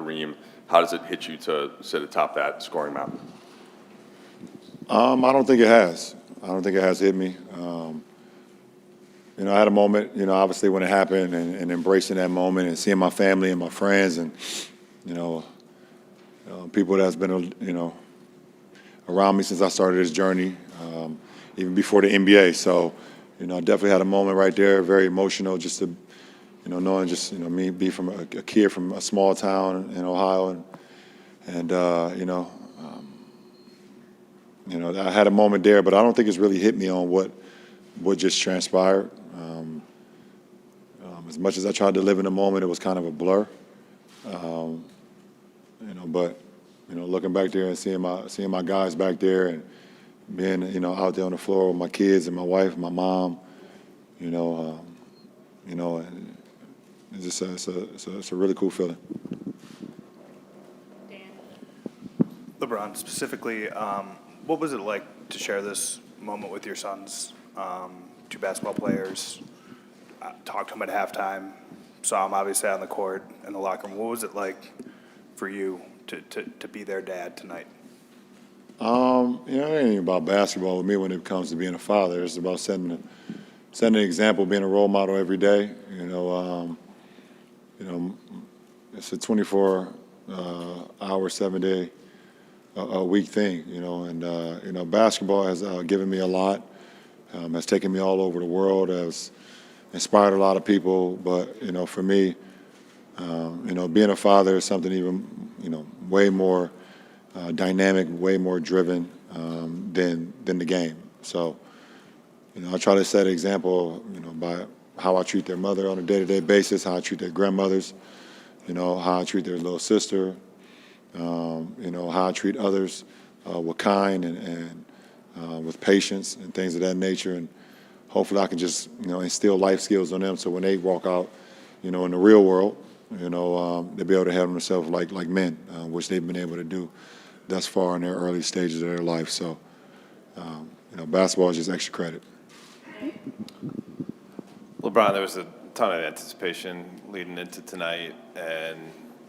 Kareem. How does it hit you to sit atop that scoring mountain? I don't think it has. I don't think it has hit me. I had a moment, obviously when it happened and embracing that moment and seeing my family and my friends and, people that's been, around me since I started this journey, even before the NBA. So, I definitely had a moment right there, very emotional, just to, knowing just, me be from a kid from a small town in Ohio. And I had a moment there, but I don't think it's really hit me on what just transpired. As much as I tried to live in the moment, it was kind of a blur. But looking back there and seeing my guys back there and being out there on the floor with my kids and my wife and my mom, and it's a really cool feeling. LeBron, specifically, what was it like to share this moment with your sons? Two basketball players, talked to them at halftime, saw them obviously on the court in the locker room. What was it like for you to be their dad tonight? It ain't even about basketball with me when it comes to being a father. It's about setting an example, being a role model every day. It's a 24-hour, 7-day a week thing, and basketball has given me a lot, has taken me all over the world, has inspired a lot of people. But for me, being a father is something even way more dynamic, way more driven than the game. So I try to set an example, by how I treat their mother on a day-to-day basis, how I treat their grandmothers, how I treat their little sister. How I treat others with kind and with patience and things of that nature. And hopefully I can just, instill life skills on them so when they walk out, in the real world, they'll be able to handle themselves like men, which they've been able to do thus far in their early stages of their life. So, basketball is just extra credit. LeBron, there was a ton of anticipation leading into tonight, and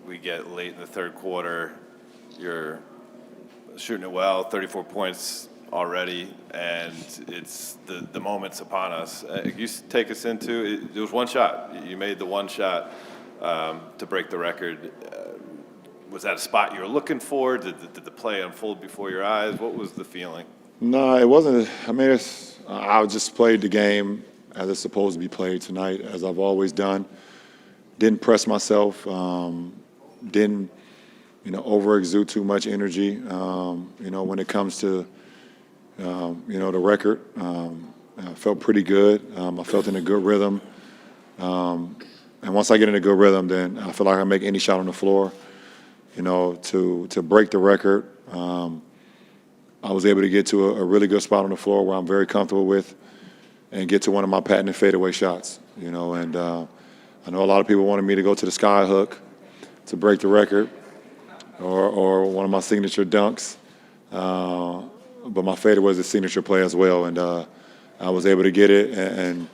we get late in the third quarter, you're shooting it well, 34 points already, and it's the moment's upon us. You take us into, it was one shot. You made the one shot to break the record. Was that a spot you were looking for? Did the play unfold before your eyes? What was the feeling? No, it wasn't. I just played the game as it's supposed to be played tonight, as I've always done. Didn't press myself. Didn't, over-exude too much energy, when it comes to, the record. I felt pretty good. I felt in a good rhythm. And once I get in a good rhythm, then I feel like I can make any shot on the floor. To break the record, I was able to get to a really good spot on the floor where I'm very comfortable with and get to one of my patented fadeaway shots, and I know a lot of people wanted me to go to the sky hook to break the record, or one of my signature dunks. But my fadeaway was a signature play as well, and I was able to get it, and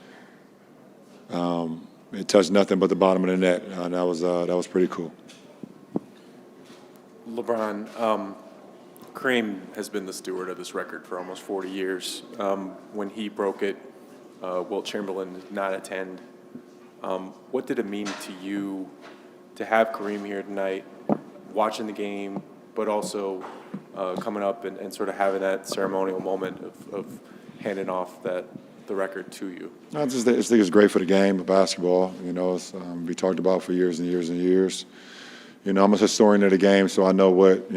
it touched nothing but the bottom of the net. That was pretty cool. LeBron, Kareem has been the steward of this record for almost 40 years. When he broke it, Wilt Chamberlain did not attend. What did it mean to you to have Kareem here tonight, watching the game, but also coming up and sort of having that ceremonial moment of handing off the record to you? I just think it's great for the game of basketball. It's we talked about for years and years and years. I'm a historian of the game, so I know what,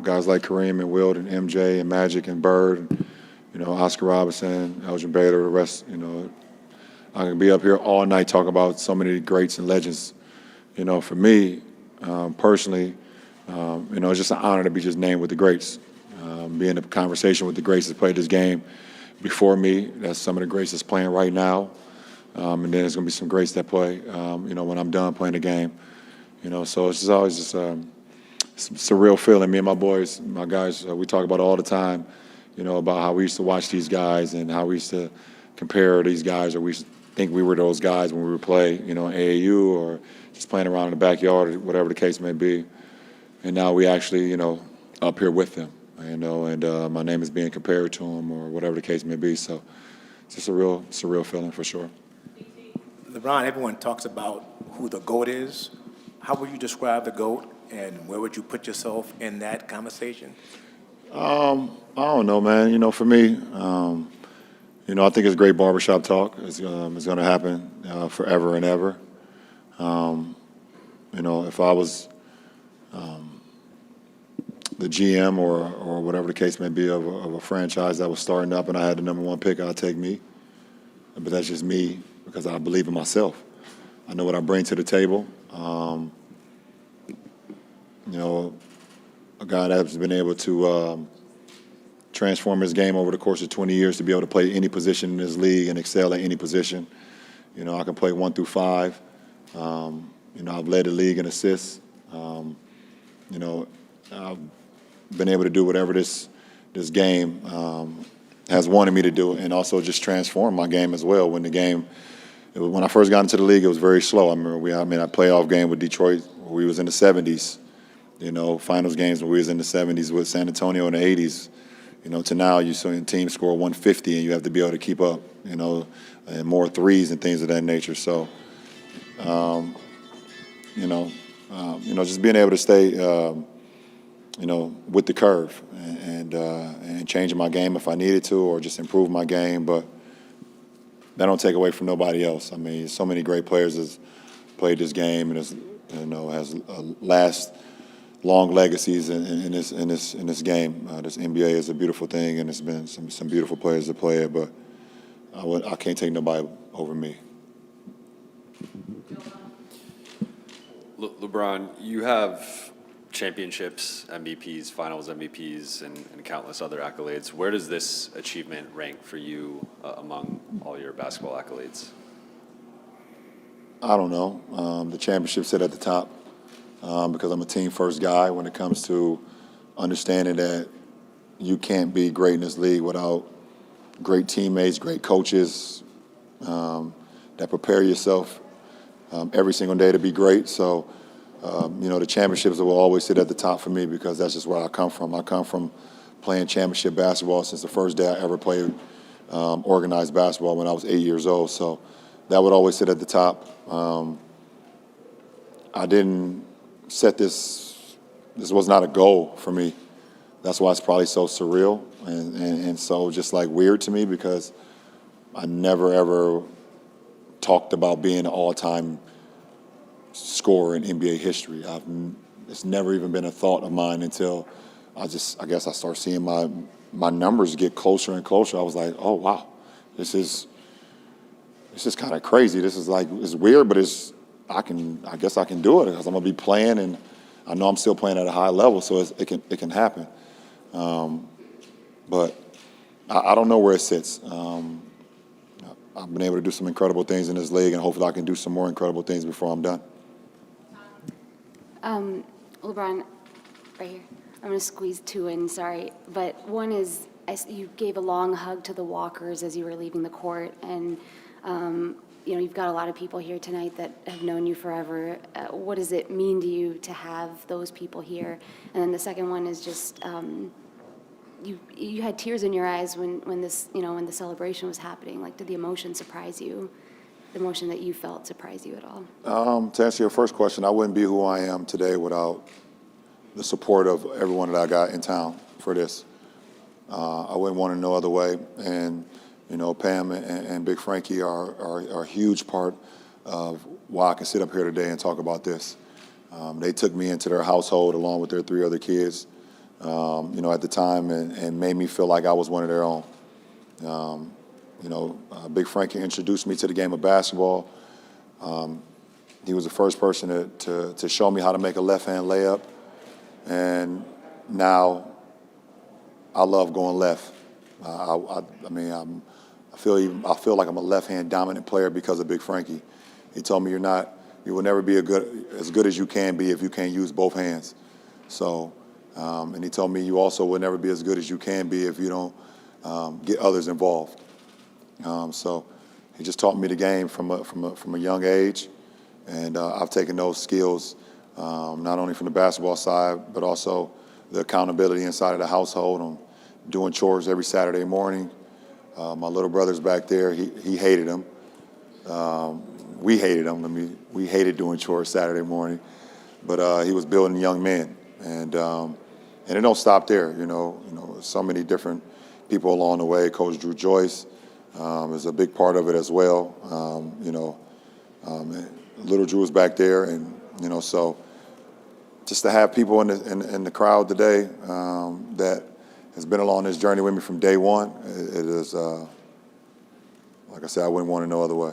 guys like Kareem and Wilt and MJ and Magic and Bird, Oscar Robertson, Elgin Baylor, the rest, I can be up here all night talking about so many greats and legends. For me, personally, it's just an honor to be just named with the greats. Be in a conversation with the greats that played this game before me. That's some of the greats that's playing right now. And then there's going to be some greats that play, when I'm done playing the game. So it's just always just a surreal feeling. Me and my boys, my guys, we talk about it all the time, about how we used to watch these guys and how we used to compare these guys, or we used to think we were those guys when we would play, AAU or just playing around in the backyard or whatever the case may be. and now we actually, up here with them, and my name is being compared to them or whatever the case may be. So it's just a real feeling for sure. LeBron, everyone talks about who the GOAT is. How would you describe the GOAT, and where would you put yourself in that conversation? I don't know, man. For me, I think it's great barbershop talk. It's going to happen forever and ever. If I was the GM or whatever the case may be of a franchise that was starting up and I had the number one pick, I'd take me. But that's just me because I believe in myself. I know what I bring to the table. A guy that's been able to transform his game over the course of 20 years to be able to play any position in this league and excel at any position. I can play 1 through 5. I've led the league in assists. I've been able to do whatever this game has wanted me to do, and also just transform my game as well. When I first got into the league, it was very slow. I remember a playoff game with Detroit where we was in the 70s. Finals games where we was in the 70s with San Antonio in the 80s. To now you see a team score 150 and you have to be able to keep up. And more threes and things of that nature. So, just being able to stay, with the curve and changing my game if I needed to, or just improve my game. But that don't take away from nobody else. So many great players has played this game and has last long legacies in this game. This NBA is a beautiful thing, and it's been some beautiful players that play it. But I can't take nobody over me. LeBron, you have championships, MVPs, finals MVPs, and countless other accolades. Where does this achievement rank for you among all your basketball accolades? I don't know. The championship sit at the top because I'm a team-first guy when it comes to understanding that you can't be great in this league without great teammates, great coaches that prepare yourself every single day to be great. So, the championships will always sit at the top for me because that's just where I come from. I come from playing championship basketball since the first day I ever played organized basketball when I was 8 years old. So that would always sit at the top. I didn't set this was not a goal for me. That's why it's probably so surreal and so just like weird to me because I never ever talked about being an all-time scorer in NBA history. It's never even been a thought of mine until I guess I start seeing my numbers get closer and closer. I was like, oh wow, this is kind of crazy. This is it's weird, but I guess I can do it because I'm gonna be playing, and I know I'm still playing at a high level, so it can happen. But I don't know where it sits. I've been able to do some incredible things in this league, and hopefully I can do some more incredible things before I'm done. LeBron, right here. I'm going to squeeze two in, sorry. But one is, you gave a long hug to the walkers as you were leaving the court, and you've got a lot of people here tonight that have known you forever. What does it mean to you to have those people here? And then the second one is just, you had tears in your eyes when this, when the celebration was happening. Like, did the emotion surprise you? The emotion that you felt surprise you at all? To answer your first question, I wouldn't be who I am today without the support of everyone that I got in town for this. I wouldn't want it no other way. And, Pam and Big Frankie are a huge part of why I can sit up here today and talk about this. They took me into their household along with their 3 other kids, at the time and made me feel like I was one of their own. Big Frankie introduced me to the game of basketball. He was the first person to show me how to make a left-hand layup. And now I love going left. I feel like I'm a left-hand dominant player because of Big Frankie. He told me you will never be as good as you can be if you can't use both hands. So, and he told me you also will never be as good as you can be if you don't get others involved. So he just taught me the game from a young age, and I've taken those skills not only from the basketball side, but also the accountability inside of the household. I'm doing chores every Saturday morning. My little brother's back there. He hated them. We hated them. We hated doing chores Saturday morning. But he was building young men. And it don't stop there, you know, so many different people along the way. Coach Drew Joyce is a big part of it as well. Little Drew was back there, and so just to have people in the crowd today that has been along this journey with me from day one, it is like I said, I wouldn't want it no other way.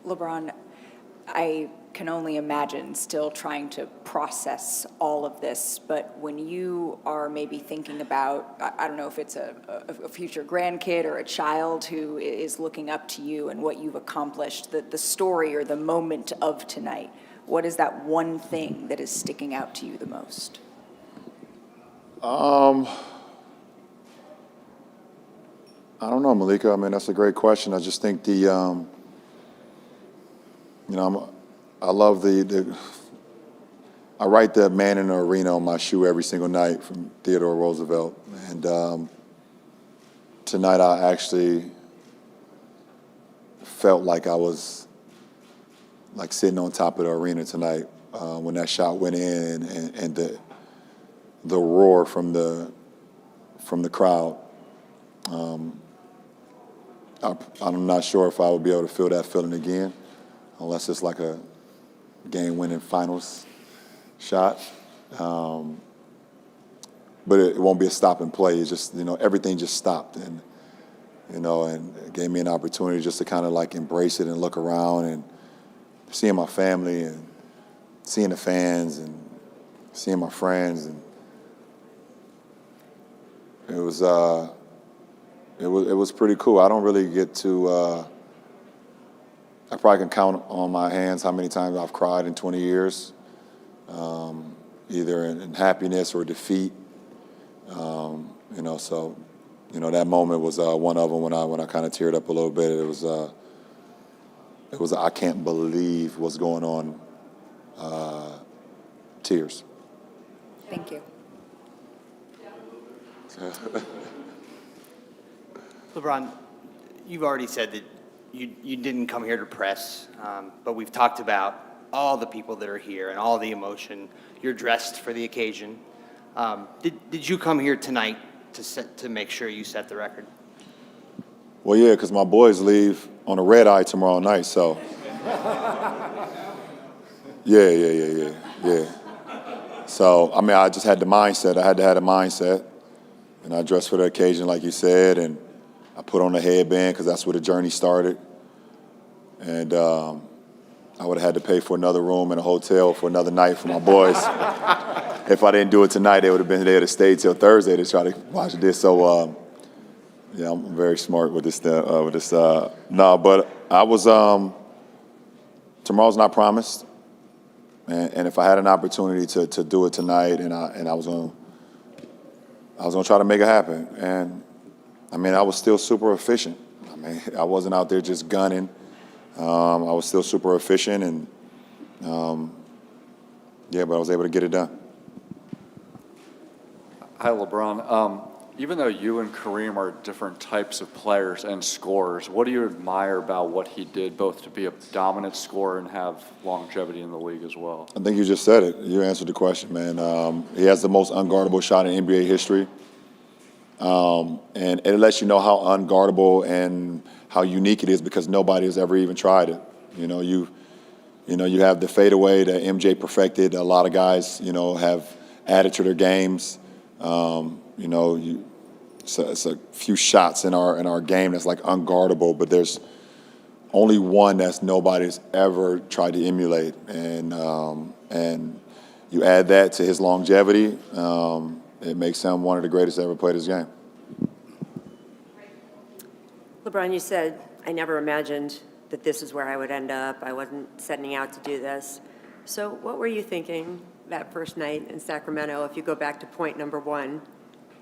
LeBron, I can only imagine still trying to process all of this, but when you are maybe thinking about, I don't know if it's a future grandkid or a child who is looking up to you and what you've accomplished, the story or the moment of tonight, what is that one thing that is sticking out to you the most? I don't know, Malika. I mean, that's a great question. I just think I love I write the man in the arena on my shoe every single night from Theodore Roosevelt. And tonight I actually felt like I was like sitting on top of the arena tonight when that shot went in and the roar from the crowd. I'm not sure if I would be able to feel that feeling again, unless it's like a game-winning finals shot. But it won't be a stop and play. It's just, everything just stopped. And it gave me an opportunity just to kind of like embrace it and look around and seeing my family and seeing the fans and seeing my friends. And it was pretty cool. I don't really get to, I probably can count on my hands how many times I've cried in 20 years, either in happiness or defeat. So that moment was one of them when I kind of teared up a little bit. It was I can't believe what's going on, tears. Thank you. LeBron, you've already said that you didn't come here to press, but we've talked about all the people that are here and all the emotion. You're dressed for the occasion. Did you come here tonight to make sure you set the record? Well, yeah, because my boys leave on a red eye tomorrow night, so. Yeah. So, I mean, I just had the mindset. I had to have a mindset. And I dressed for the occasion, like you said, and I put on a headband because that's where the journey started. And I would have had to pay for another room in a hotel for another night for my boys. If I didn't do it tonight, they would have been there to stay till Thursday to try to watch this. So, yeah, I'm very smart with this. No, but I was. Tomorrow's not promised, and if I had an opportunity to do it tonight, and I was gonna try to make it happen. And I mean, I was still super efficient. I mean, I wasn't out there just gunning. I was still super efficient, and but I was able to get it done. Hi, LeBron. Even though you and Kareem are different types of players and scorers, what do you admire about what he did, both to be a dominant scorer and have longevity in the league as well? I think you just said it. You answered the question, man. He has the most unguardable shot in NBA history. And it lets you know how unguardable and how unique it is because nobody has ever even tried it. You have the fadeaway that MJ perfected. A lot of guys, have added to their games. It's a few shots in our game that's like unguardable, but there's only one that's nobody's ever tried to emulate. And you add that to his longevity, it makes him one of the greatest to ever play this game. LeBron, you said, I never imagined that this is where I would end up. I wasn't setting out to do this. So what were you thinking that first night in Sacramento, if you go back to point number one,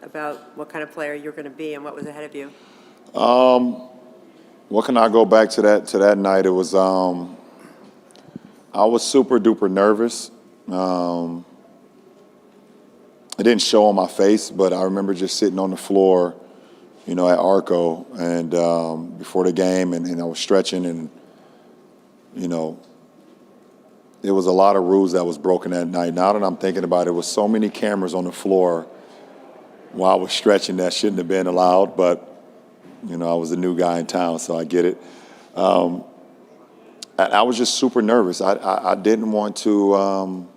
about what kind of player you're going to be and what was ahead of you? What can I go back to that night? It was, I was super duper nervous. It didn't show on my face, but I remember just sitting on the floor, at Arco and before the game, and I was stretching, and there was a lot of rules that was broken that night. Now that I'm thinking about it, there was so many cameras on the floor while I was stretching that shouldn't have been allowed, but I was a new guy in town, so I get it. I was just super nervous. I didn't want to.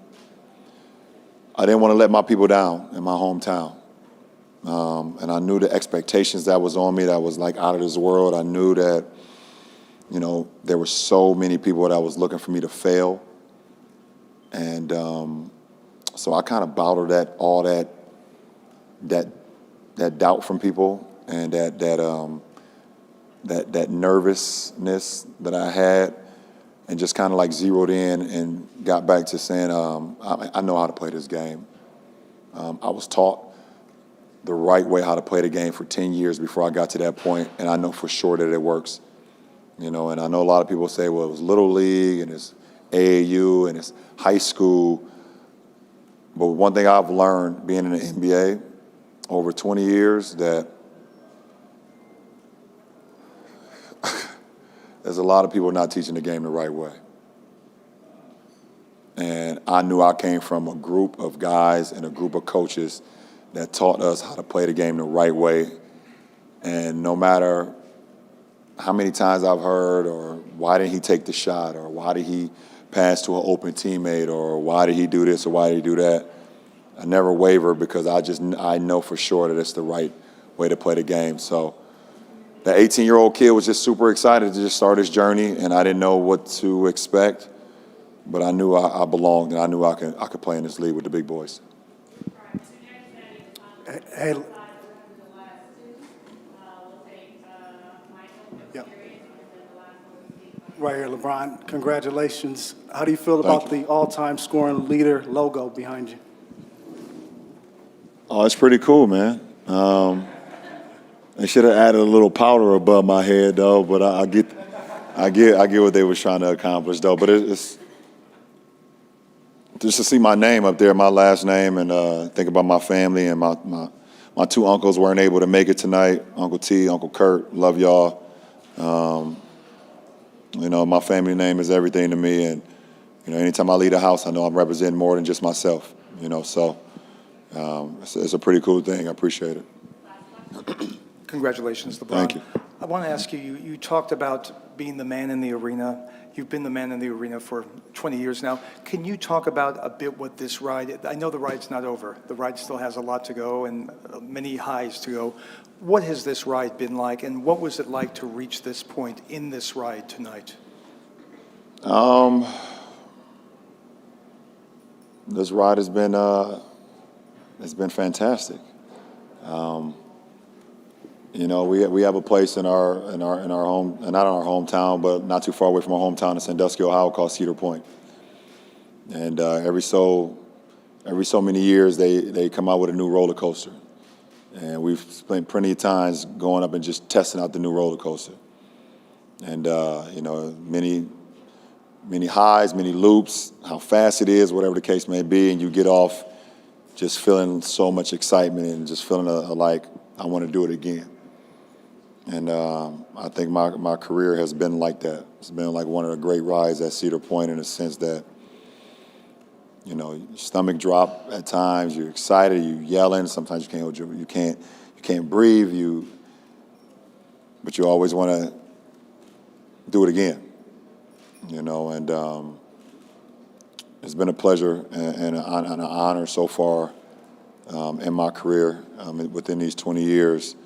I didn't want to let my people down in my hometown, and I knew the expectations that was on me that was like out of this world. I knew that, there were so many people that was looking for me to fail, and so I kind of bottled all that doubt from people and that nervousness that I had, and just kind of like zeroed in and got back to saying, I know how to play this game. I was taught the right way how to play the game for 10 years before I got to that point, and I know for sure that it works. And I know a lot of people say, well, it was Little League and it's AAU and it's high school. But one thing I've learned being in the NBA over 20 years, that there's a lot of people not teaching the game the right way. And I knew I came from a group of guys and a group of coaches that taught us how to play the game the right way. And no matter how many times I've heard, or why didn't he take the shot, or why did he pass to an open teammate, or why did he do this, or why did he do that, I never waver, because I know for sure that it's the right way to play the game. So that 18-year-old kid was just super excited to just start his journey, and I didn't know what to expect, but I knew I belonged, and I knew I could play in this league with the big boys. Hey, yeah. Right here, LeBron, congratulations. How do you feel about the all-time scoring leader logo behind you? Oh, it's pretty cool, man. They should have added a little powder above my head, though. But I get what they was trying to accomplish, though. But it's just to see my name up there, my last name, and think about my family, and my two uncles weren't able to make it tonight. Uncle T, Uncle Kurt, love y'all. My family name is everything to me, and anytime I leave the house, I know I'm representing more than just myself. So it's a pretty cool thing. I appreciate it. Congratulations, LeBron. Thank you. I want to ask you, you talked about being the man in the arena. You've been the man in the arena for 20 years now. Can you talk about a bit what this ride, I know the ride's not over. The ride still has a lot to go and many highs to go. What has this ride been like, and what was it like to reach this point in this ride tonight? This ride has been it's been fantastic. We have a place in our home, not in our hometown, but not too far away from our hometown in Sandusky, Ohio, called Cedar Point. And every so many years, they come out with a new roller coaster, and we've spent plenty of times going up and just testing out the new roller coaster. And many highs, many loops, how fast it is, whatever the case may be, and you get off just feeling so much excitement and just feeling like I want to do it again. And I think my career has been like that. It's been like one of the great rides at Cedar Point, in the sense that, your stomach drop at times, you're excited, you're yelling, sometimes you can't breathe, but you always want to do it again. And it's been a pleasure and an honor so far in my career within these 20 years,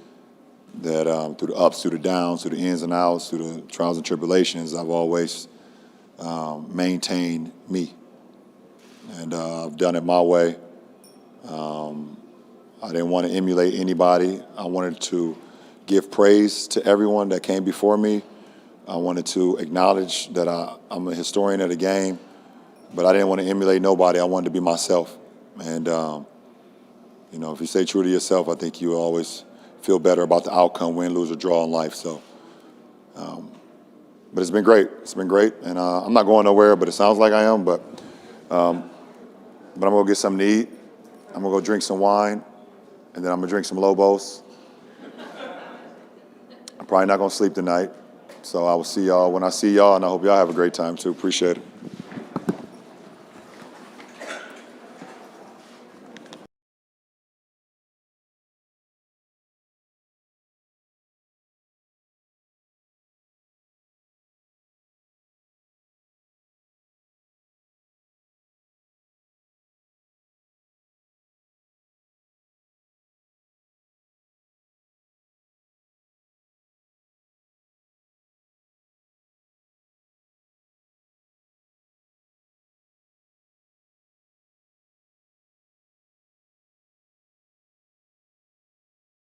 that through the ups, through the downs, through the ins and outs, through the trials and tribulations, I've always maintained me. And I've done it my way. I didn't want to emulate anybody. I wanted to give praise to everyone that came before me. I wanted to acknowledge that I'm a historian of the game, but I didn't want to emulate nobody. I wanted to be myself. And, if you stay true to yourself, I think you always feel better about the outcome, win, lose, or draw in life. So But it's been great. It's been great, and I'm not going nowhere, but it sounds like I am. But I'm gonna go get something to eat. I'm gonna go drink some wine, and then I'm gonna drink some Lobos. I'm probably not gonna sleep tonight. So I will see y'all when I see y'all, and I hope y'all have a great time too. Appreciate it.